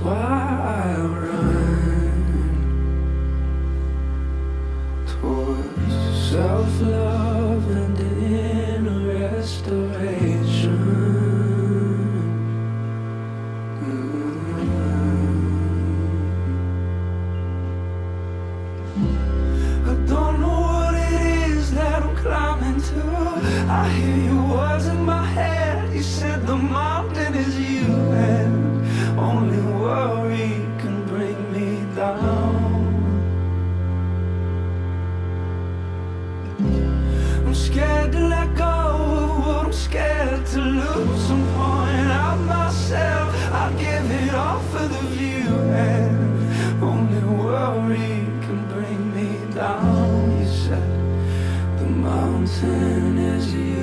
why I run towards self-love and inner restoration. I don't know what it is that I'm climbing to. I hear your words in my head. You said the mountain is you, and only worry can bring me down. I'm scared to let go of what I'm scared to lose. Some point out myself, I give it all for the view, and only worry down. You said the mountain is you.